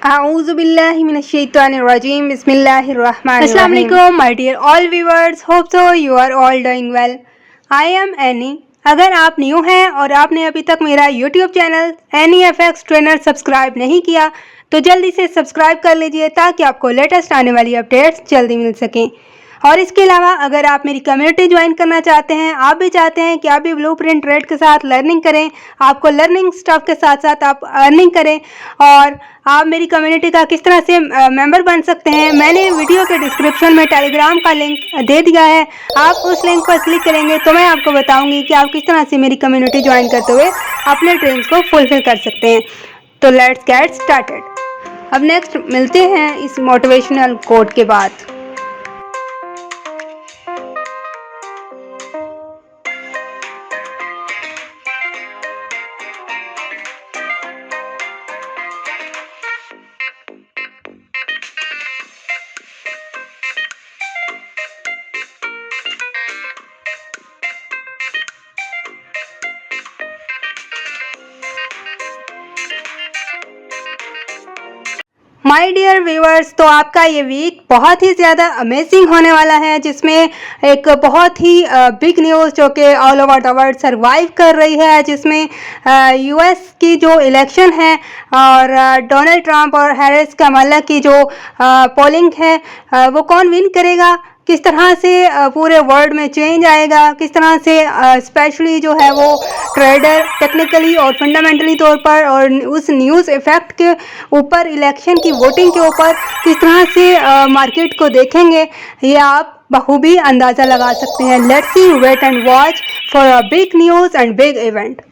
A'udzubillahiminash-shaytanir-rajim. Bismillahir-rahmanir-rahim. Assalamu alaikum my dear all viewers. Hope so you are all doing well. I am Annie. अगर आप new हैं और आपने अभी तक मेरा YouTube channel NEFX trainer subscribe नहीं किया तो जल्दी से सब्सक्राइब कर लीजिए ताकि आपको लेटेस्ट आने वाली अपडेट्स जल्दी मिल सकें। और इसके अलावा अगर आप मेरी कम्युनिटी ज्वाइन करना चाहते हैं, आप भी चाहते हैं कि आप भी ब्लूप्रिंट ट्रेड के साथ लर्निंग करें, आपको लर्निंग स्टफ के साथ साथ आप अर्निंग करें और आप मेरी कम्युनिटी का किस तरह से मेंबर बन सकते हैं, मैंने वीडियो के डिस्क्रिप्शन में टेलीग्राम का लिंक दे दिया है। आप उस लिंक पर क्लिक करेंगे तो मैं आपको बताऊंगी कि आप किस तरह से मेरी कम्युनिटी ज्वाइन करते हुए अपने ड्रीम्स को फुलफिल कर सकते हैं। तो लेट्स गेट स्टार्टेड। अब नेक्स्ट मिलते हैं इस मोटिवेशनल कोट के बाद। माय डियर व्यूअर्स, तो आपका ये वीक बहुत ही ज़्यादा अमेजिंग होने वाला है, जिसमें एक बहुत ही बिग न्यूज़ जो कि all over the world survive कर रही है, जिसमें यूएस की जो इलेक्शन है और डोनाल्ड ट्रंप और हैरिस कमाला की जो पोलिंग है वो कौन विन करेगा, किस तरह से पूरे वर्ल्ड में चेंज आएगा, किस तरह से स्पेशली जो है वो ट्रेडर टेक्निकली और फंडामेंटली तौर पर और उस न्यूज़ इफ़ेक्ट के ऊपर, इलेक्शन की वोटिंग के ऊपर किस तरह से मार्केट को देखेंगे, ये आप बखूबी अंदाज़ा लगा सकते हैं। Let's see, wait and watch for a big news and big event.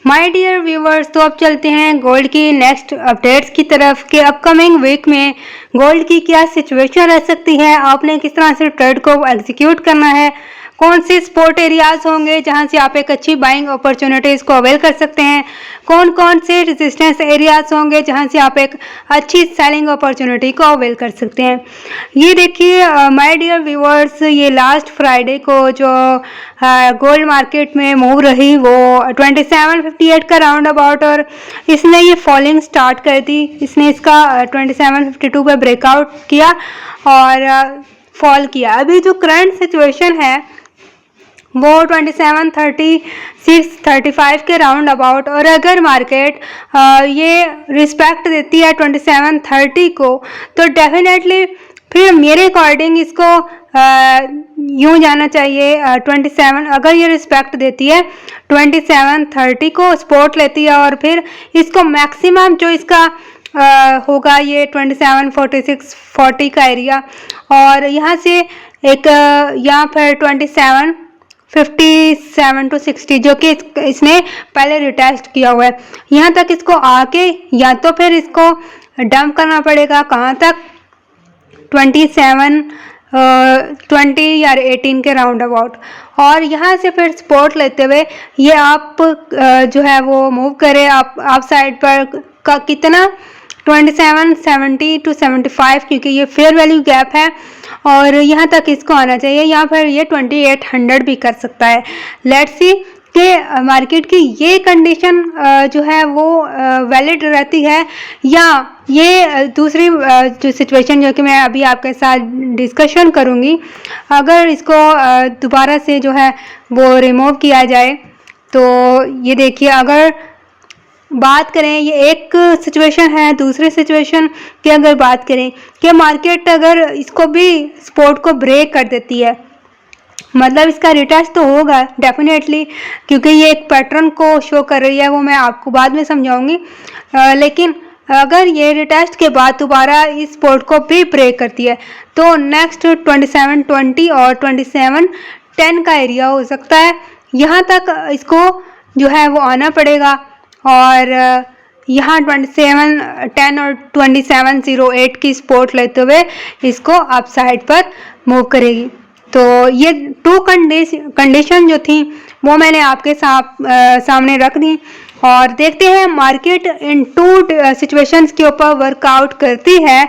My dear viewers, तो अब चलते हैं गोल्ड की नेक्स्ट अपडेट्स की तरफ कि अपकमिंग वीक में गोल्ड की क्या सिचुएशन रह सकती है, आपने किस तरह से ट्रेड को एग्जीक्यूट करना है, कौन से स्पॉट एरियाज होंगे जहां से आप एक अच्छी बाइंग अपॉर्चुनिटीज़ को अवेल कर सकते हैं, कौन कौन से रेजिस्टेंस एरियाज होंगे जहां से आप एक अच्छी सेलिंग अपॉर्चुनिटी को अवेल कर सकते हैं। ये देखिए माय डियर व्यूअर्स, ये लास्ट फ्राइडे को जो गोल्ड मार्केट में मूव रही वो 2758 का राउंड अबाउट, और इसने ये फॉलिंग स्टार्ट कर दी। इसने इसका 2752 पे ब्रेकआउट किया और फॉल किया। अभी जो करंट सिचुएशन है वो 2736-35 के राउंड अबाउट, और अगर मार्केट ये रिस्पेक्ट देती है 2730 को तो डेफिनेटली फिर मेरे अकॉर्डिंग इसको यूँ जाना चाहिए 27, अगर ये रिस्पेक्ट देती है 2730 को सपोर्ट लेती है और फिर इसको मैक्सिमम जो इसका होगा ये 2746-40 का एरिया, और यहाँ से एक यहाँ पर 2757 to 60 जो कि इसने पहले रिटेस्ट किया हुआ है, यहाँ तक इसको आके या तो फिर इसको डंप करना पड़ेगा कहाँ तक, 20 या 18 के राउंड अबाउट, और यहाँ से फिर सपोर्ट लेते हुए ये आप जो है वो मूव करें आप साइड पर का कितना 2770 to 75, क्योंकि ये फेयर वैल्यू गैप है और यहाँ तक इसको आना चाहिए। यहाँ पर ये 2800 भी कर सकता है। लेट्स सी कि मार्केट की ये कंडीशन जो है वो वैलिड रहती है या ये दूसरी जो सिचुएशन जो कि मैं अभी आपके साथ डिस्कशन करूँगी, अगर इसको दोबारा से जो है वो रिमूव किया जाए तो ये देखिए, अगर बात करें ये एक सिचुएशन है, दूसरी सिचुएशन की अगर बात करें कि मार्केट अगर इसको भी सपोर्ट को ब्रेक कर देती है, मतलब इसका रिटेस्ट तो होगा डेफिनेटली, क्योंकि ये एक पैटर्न को शो कर रही है, वो मैं आपको बाद में समझाऊंगी। लेकिन अगर ये रिटेस्ट के बाद दोबारा इस सपोर्ट को भी ब्रेक करती है तो नेक्स्ट 2720 और 2710 का एरिया हो सकता है, यहाँ तक इसको जो है वो आना पड़ेगा, और यहाँ 2710 और 2708 की सपोर्ट लेते हुए इसको अप साइड पर मूव करेगी। तो ये टू कंडीशन जो थी वो मैंने आपके सामने रख दी, और देखते हैं मार्केट इन टू सिचुएशंस के ऊपर वर्कआउट करती है।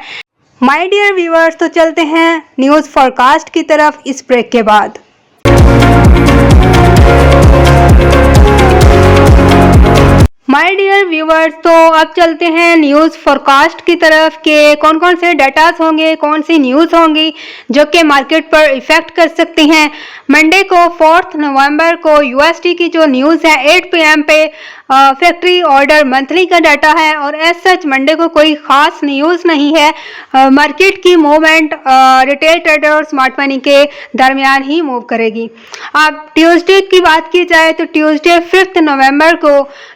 माय डियर व्यूअर्स, तो चलते हैं न्यूज़ फॉरकास्ट की तरफ इस ब्रेक के बाद। माय डियर व्यूवर्स, तो अब चलते हैं न्यूज़ फोरकास्ट की तरफ कि कौन कौन से डाटास होंगे, कौन सी न्यूज़ होंगी जो कि मार्केट पर इफ़ेक्ट कर सकती हैं। मंडे को 4 नवंबर को यूएसडी की जो न्यूज़ है 8 PM पे फैक्ट्री ऑर्डर मंथली का डाटा है और एज सच मंडे को कोई ख़ास न्यूज़ नहीं है। मार्केट की मूवमेंट रिटेल ट्रेडर और स्मार्ट मनी के दरमियान ही मूव करेगी। अब ट्यूसडे की बात की जाए तो ट्यूसडे 5 नवंबर को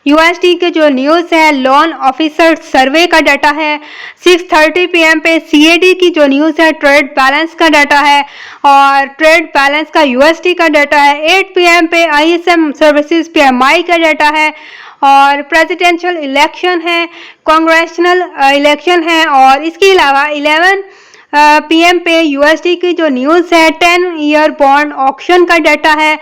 यूएसडी के जो न्यूज़ है लोन ऑफिसर सर्वे का डाटा है। 6:30 PM पे सीएडी की जो न्यूज़ है ट्रेड बैलेंस का डाटा है और ट्रेड बैलेंस का यूएसडी का डाटा है। 8 PM पे आईएसएम सर्विसेज PMI का डाटा है और प्रेसिडेंशियल इलेक्शन है, कांग्रेशनल इलेक्शन है और इसके अलावा 11 PM पे यूएसडी की जो न्यूज़ है 10-year बॉन्ड ऑक्शन का डाटा है।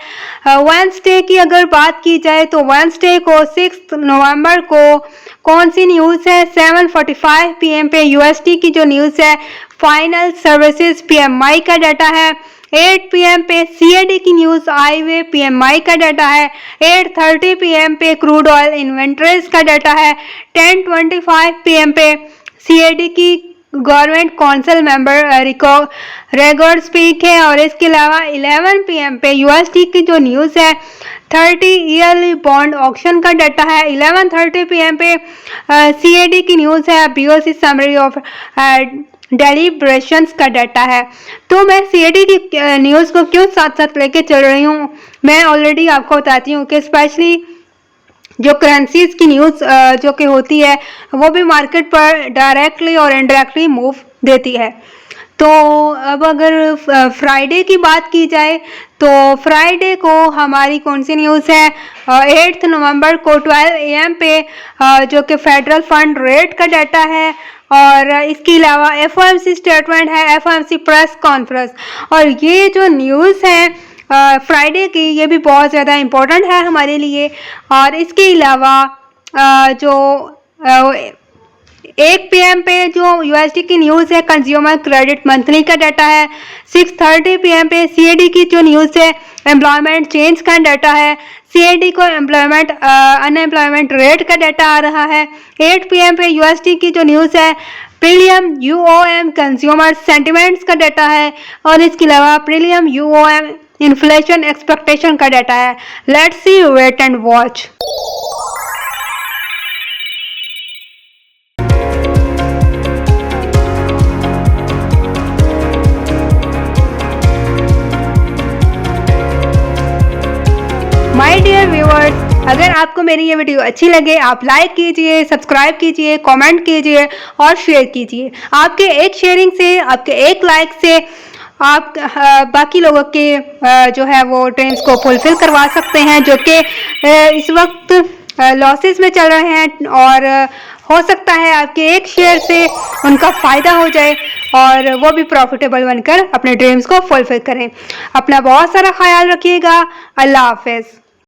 वेडनेसडे की अगर बात की जाए तो वेडनेसडे को 6 नवंबर को कौन सी न्यूज़ है 7:45 PM पे यूएसडी की जो न्यूज़ है फाइनल सर्विसेज PMI का डाटा है। 8 PM पे सीएडी की न्यूज़ हाईवे PMI का डाटा है। 8:30 PM पे क्रूड ऑयल इन्वेंटरीज का डाटा है। 10:25 PM पे सीएडी की government council member record speak है और इसके अलावा 11 PM पे यूएसडी की जो न्यूज़ है 30 ईयरली बॉन्ड ऑक्शन का डाटा है। 11:30 PM पे सीएडी की न्यूज़ है बीओसी समरी ऑफ डेलिब्रेशंस का डाटा है। तो मैं सीएडी की न्यूज़ को क्यों साथ साथ लेके चल रही हूँ, मैं ऑलरेडी आपको बताती हूँ कि स्पेशली जो करेंसीज की न्यूज़ जो कि होती है वो भी मार्केट पर डायरेक्टली और इनडायरेक्टली मूव देती है। तो अब अगर फ्राइडे की बात की जाए तो फ्राइडे को हमारी कौन सी न्यूज़ है 8 नवंबर को 12 AM पे जो कि फेडरल फंड रेट का डाटा है और इसके अलावा FOMC स्टेटमेंट है, FOMC प्रेस कॉन्फ्रेंस। और ये जो न्यूज़ है फ्राइडे की ये भी बहुत ज़्यादा इम्पोर्टेंट है हमारे लिए। और इसके अलावा जो 1 PM पे जो यूएसडी की न्यूज़ है कंज्यूमर क्रेडिट मंथली का डाटा है। 6:30 PM पे सीएडी की जो न्यूज़ है एम्प्लॉयमेंट चेंज का डाटा है। सीएडी को अनएम्प्लॉयमेंट रेट का डाटा आ रहा है। 8 PM पे यूएसडी की जो न्यूज़ है प्रीमियम UOM कंज्यूमर सेंटिमेंट्स का डाटा है और इसके अलावा प्रीमियम UOM इन्फ्लेशन एक्सपेक्टेशन का डाटा है। Let's see, wait and watch. My dear viewers, अगर आपको मेरी ये वीडियो अच्छी लगे आप लाइक कीजिए, सब्सक्राइब कीजिए, कमेंट कीजिए और शेयर कीजिए। आपके एक शेयरिंग से, आपके एक लाइक से आप बाकी लोगों के जो है वो ड्रीम्स को फुलफिल करवा सकते हैं जो कि इस वक्त लॉसेस में चल रहे हैं और हो सकता है आपके एक शेयर से उनका फ़ायदा हो जाए और वो भी प्रॉफिटेबल बनकर अपने ड्रीम्स को फुलफिल करें। अपना बहुत सारा ख्याल रखिएगा। अल्लाह हाफ़िज़।